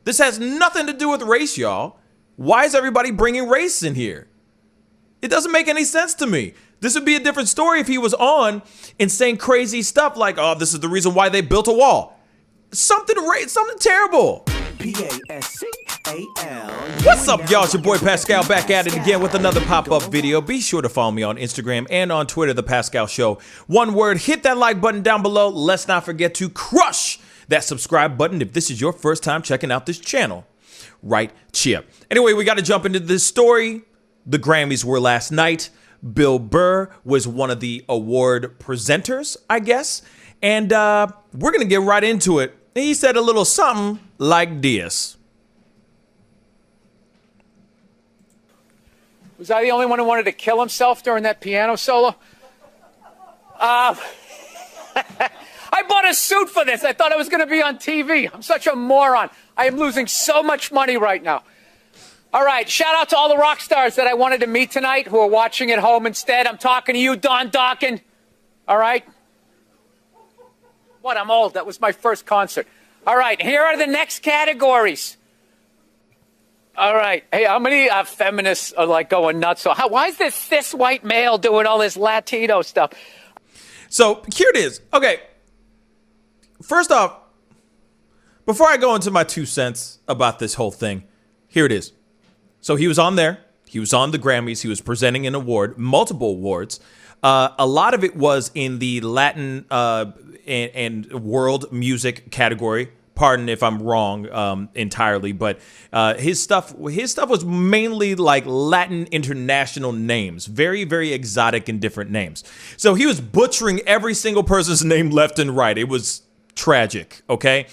This has nothing to do with race, y'all. Why is everybody bringing race in here? It doesn't make any sense to me. This would be a different story if he was on and saying crazy stuff like, oh, this is the reason why they built a wall. Something terrible. Pascal. What's up, y'all? It's your boy Pascal back at it again with another pop-up video. Be sure to follow me on Instagram and on Twitter, The Pascal Show. One word, hit that like button down below. Let's not forget to crush that subscribe button if this is your first time checking out this channel. Right here. Anyway, we got to jump into this story. The Grammys were last night. Bill Burr was one of the award presenters, I guess. And we're going to get right into it. He said a little something like this. Was I the only one who wanted to kill himself during that piano solo? I bought a suit for this. I thought I was going to be on TV. I'm such a moron. I am losing so much money right now. All right, shout out to all the rock stars that I wanted to meet tonight who are watching at home instead. I'm talking to you, Don Dawkins. All right? What, I'm old. That was my first concert. All right, here are the next categories. All right. Hey, how many feminists are like going nuts? So why is this cis-white male doing all this Latino stuff? So here it is. Okay. First off, before I go into my 2 cents about this whole thing, here it is. So he was on there. He was on the Grammys. He was presenting an award, multiple awards. A lot of it was in the Latin and world music category. Pardon if I'm wrong entirely, but his stuff was mainly like Latin international names, very, very exotic and different names. So he was butchering every single person's name left and right. It was tragic, okay?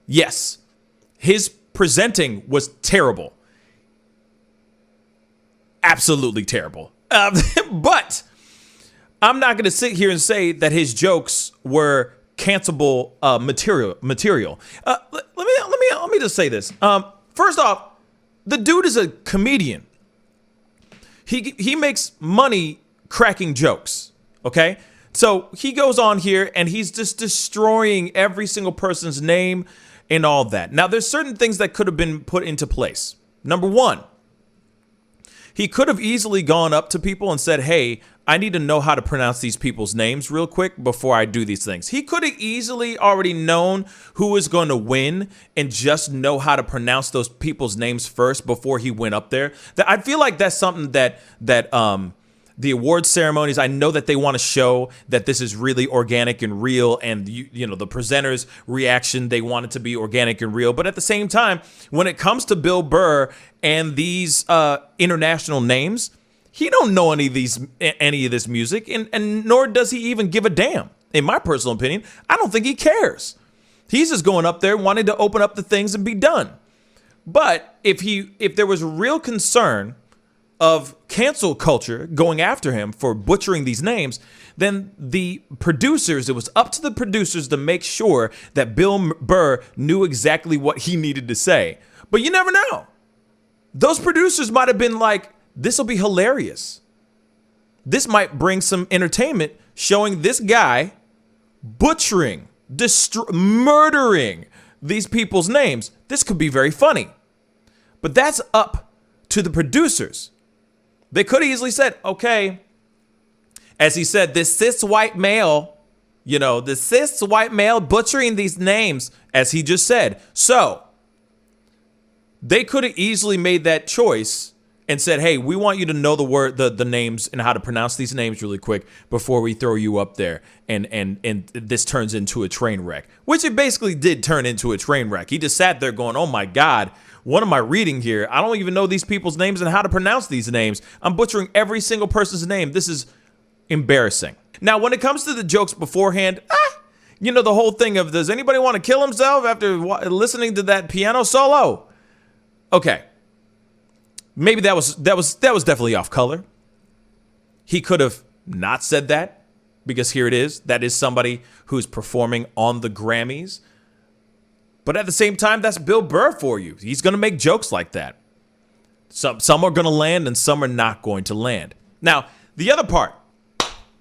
Yes, his presenting was terrible. Absolutely terrible. But I'm not going to sit here and say that his jokes were cancelable material. Let me just say this. First off, the dude is a comedian. He makes money cracking jokes. Okay, so he goes on here and he's just destroying every single person's name and all that. Now, there's certain things that could have been put into place. Number one, he could have easily gone up to people and said, hey, I need to know how to pronounce these people's names real quick before I do these things. He could have easily already known who was going to win and just know how to pronounce those people's names first before he went up there. I feel like that's something that the award ceremonies, I know that they want to show that this is really organic and real, and you know the presenter's reaction, they want it to be organic and real. But at the same time, when it comes to Bill Burr and these international names, he don't know any of this music, and nor does he even give a damn. In my personal opinion, I don't think he cares. He's just going up there wanting to open up the things and be done. But if there was real concern of cancel culture going after him for butchering these names, then it was up to the producers to make sure that Bill Burr knew exactly what he needed to say. But you never know. Those producers might have been like, this will be hilarious. This might bring some entertainment showing this guy butchering, murdering these people's names. This could be very funny. But that's up to the producers. They could have easily said, okay, as he said, this cis-white male, the cis-white male butchering these names, as he just said. So they could have easily made that choice and said, hey, we want you to know the names and how to pronounce these names really quick before we throw you up there and this turns into a train wreck, which it basically did turn into a train wreck. He just sat there going, oh my God, what am I reading here? I don't even know these people's names and how to pronounce these names. I'm butchering every single person's name. This is embarrassing. Now, when it comes to the jokes beforehand, the whole thing of, does anybody want to kill himself after listening to that piano solo? Okay. Maybe that was definitely off color. He could have not said that, because here it is. That is somebody who's performing on the Grammys. But at the same time, that's Bill Burr for you. He's going to make jokes like that. Some are going to land and some are not going to land. Now, the other part,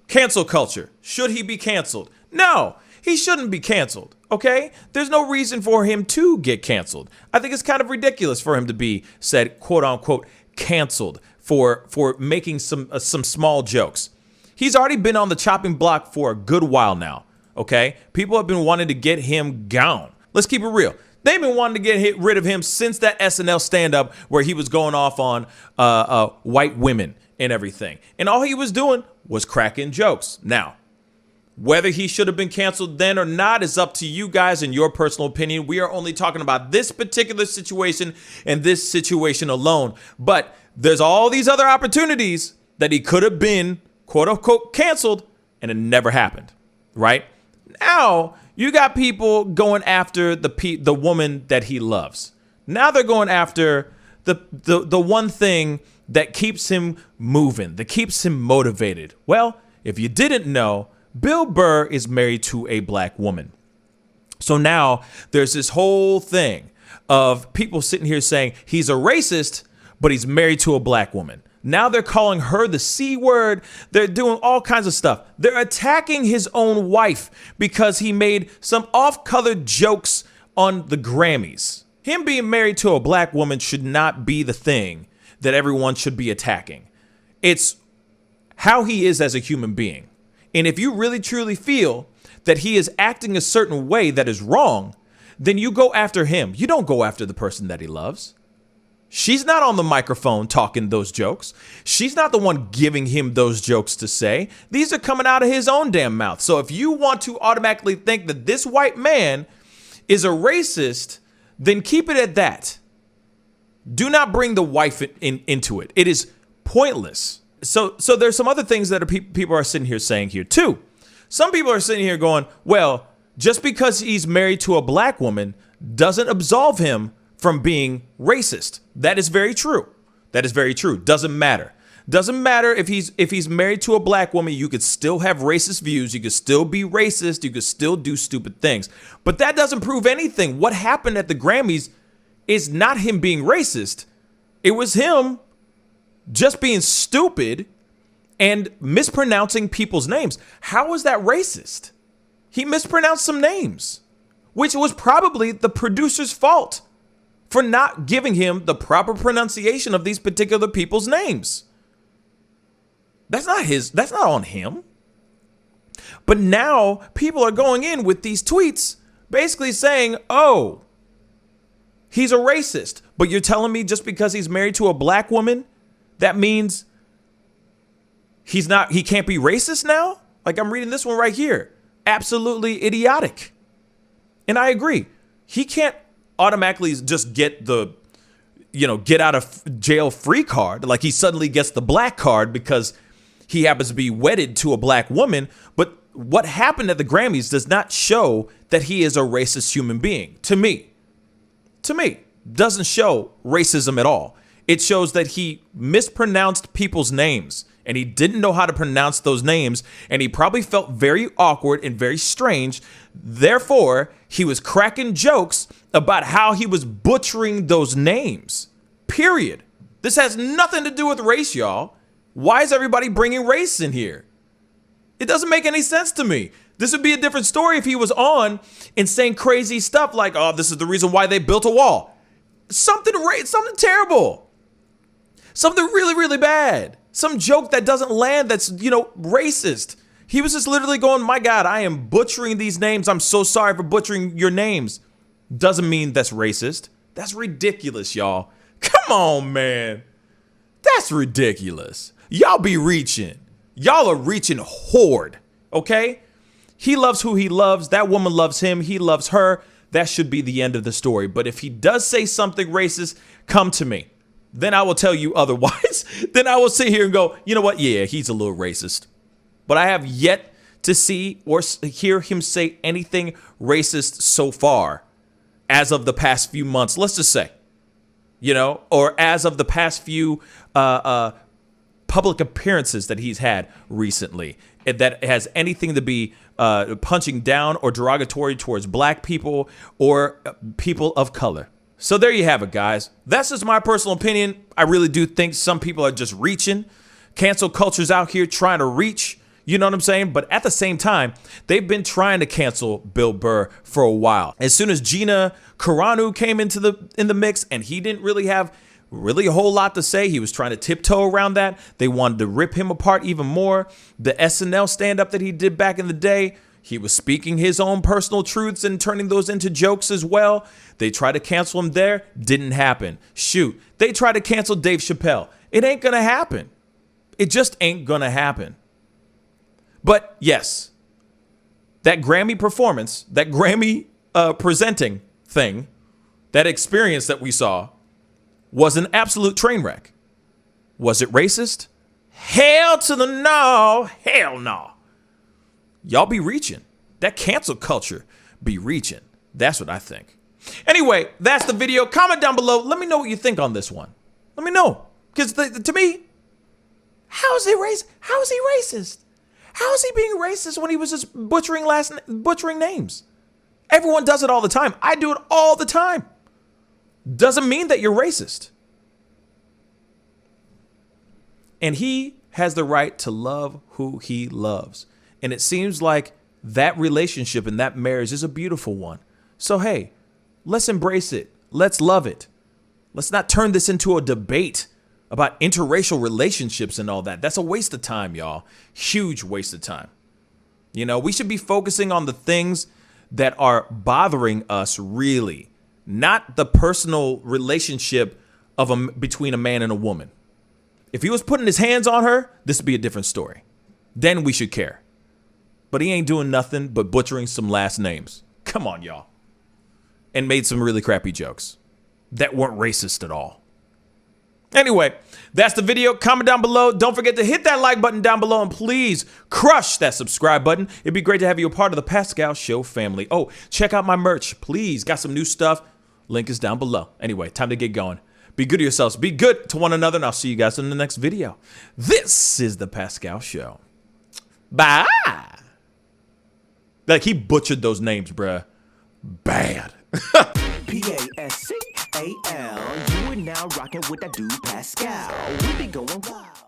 cancel culture. Should he be canceled? No. he shouldn't be canceled, okay? There's no reason for him to get canceled. I think it's kind of ridiculous for him to be said, quote unquote, canceled for making some small jokes. He's already been on the chopping block for a good while now, okay? People have been wanting to get him gone. Let's keep it real. They've been wanting to get rid of him since that SNL stand-up where he was going off on white women and everything. And all he was doing was cracking jokes. Now, whether he should have been canceled then or not is up to you guys and your personal opinion. We are only talking about this particular situation and this situation alone. But there's all these other opportunities that he could have been, quote unquote, canceled, and it never happened, right? Now, you got people going after the woman that he loves. Now they're going after the one thing that keeps him moving, that keeps him motivated. Well, if you didn't know, Bill Burr is married to a black woman. So now there's this whole thing of people sitting here saying he's a racist, but he's married to a black woman. Now they're calling her the C word. They're doing all kinds of stuff. They're attacking his own wife because he made some off-colored jokes on the Grammys. Him being married to a black woman should not be the thing that everyone should be attacking. It's how he is as a human being. And if you really truly feel that he is acting a certain way that is wrong, then you go after him. You don't go after the person that he loves. She's not on the microphone talking those jokes. She's not the one giving him those jokes to say. These are coming out of his own damn mouth. So if you want to automatically think that this white man is a racist, then keep it at that. Do not bring the wife into it. It is pointless. So there's some other things that people are sitting here saying here too. Some people are sitting here going, well, just because he's married to a black woman doesn't absolve him from being racist. That is very true. That is very true. Doesn't matter. Doesn't matter if he's married to a black woman. You could still have racist views. You could still be racist. You could still do stupid things. But that doesn't prove anything. What happened at the Grammys is not him being racist. It was him just being stupid and mispronouncing people's names. How is that racist? He mispronounced some names, which was probably the producer's fault for not giving him the proper pronunciation of these particular people's names. That's not on him. But now people are going in with these tweets basically saying, oh, he's a racist. But you're telling me just because he's married to a black woman, that means he can't be racist now? Like, I'm reading this one right here. Absolutely idiotic. And I agree. He can't automatically just get the, get out of jail free card. Like he suddenly gets the black card because he happens to be wedded to a black woman. But what happened at the Grammys does not show that he is a racist human being. To me, doesn't show racism at all. It shows that he mispronounced people's names and he didn't know how to pronounce those names. And he probably felt very awkward and very strange. Therefore, he was cracking jokes about how he was butchering those names. Period. This has nothing to do with race, y'all. Why is everybody bringing race in here? It doesn't make any sense to me. This would be a different story if he was on and saying crazy stuff like, oh, this is the reason why they built a wall. Something terrible. Something really, really bad. Some joke that doesn't land that's, racist. He was just literally going, my God, I am butchering these names. I'm so sorry for butchering your names. Doesn't mean that's racist. That's ridiculous, y'all. Come on, man. That's ridiculous. Y'all be reaching. Y'all are reaching hard, okay? He loves who he loves. That woman loves him. He loves her. That should be the end of the story. But if he does say something racist, come to me. Then I will tell you otherwise. Then I will sit here and go, you know what? Yeah, he's a little racist. But I have yet to see or hear him say anything racist so far as of the past few months. Let's just say, or as of the past few public appearances that he's had recently that has anything to be punching down or derogatory towards black people or people of color. So there you have it, guys. That's just my personal opinion. I really do think some people are just reaching. Cancel culture's out here trying to reach. You know what I'm saying? But at the same time, they've been trying to cancel Bill Burr for a while. As soon as Gina Carano came in the mix, and he didn't really have a whole lot to say. He was trying to tiptoe around that. They wanted to rip him apart even more. The SNL stand-up that he did back in the day, he was speaking his own personal truths and turning those into jokes as well. They tried to cancel him there. Didn't happen. Shoot, they tried to cancel Dave Chappelle. It ain't gonna happen. It just ain't gonna happen. But yes, that Grammy performance, that Grammy presenting thing, that experience that we saw was an absolute train wreck. Was it racist? Hell to the no. Hell no. Y'all be reaching. That cancel culture be reaching. That's what I think. Anyway, that's the video. Comment down below. Let me know what you think on this one. Let me know. Because to me, how is he racist? How is he racist? How is he being racist when he was just butchering names? Everyone does it all the time. I do it all the time. Doesn't mean that you're racist. And he has the right to love who he loves. And it seems like that relationship and that marriage is a beautiful one. So, hey, let's embrace it. Let's love it. Let's not turn this into a debate about interracial relationships and all that. That's a waste of time, y'all. Huge waste of time. You know, we should be focusing on the things that are bothering us really, not the personal relationship between a man and a woman. If he was putting his hands on her, this would be a different story. Then we should care. But he ain't doing nothing but butchering some last names. Come on, y'all. And made some really crappy jokes that weren't racist at all. Anyway, that's the video. Comment down below. Don't forget to hit that like button down below, and please crush that subscribe button. It'd be great to have you a part of the Pascal Show family. Oh, check out my merch, please. Got some new stuff. Link is down below. Anyway, time to get going. Be good to yourselves. Be good to one another, and I'll see you guys in the next video. This is the Pascal Show. Bye. Like, he butchered those names, bruh. Bad. Pascal, you are now rocking with that dude Pascal. We be going wild.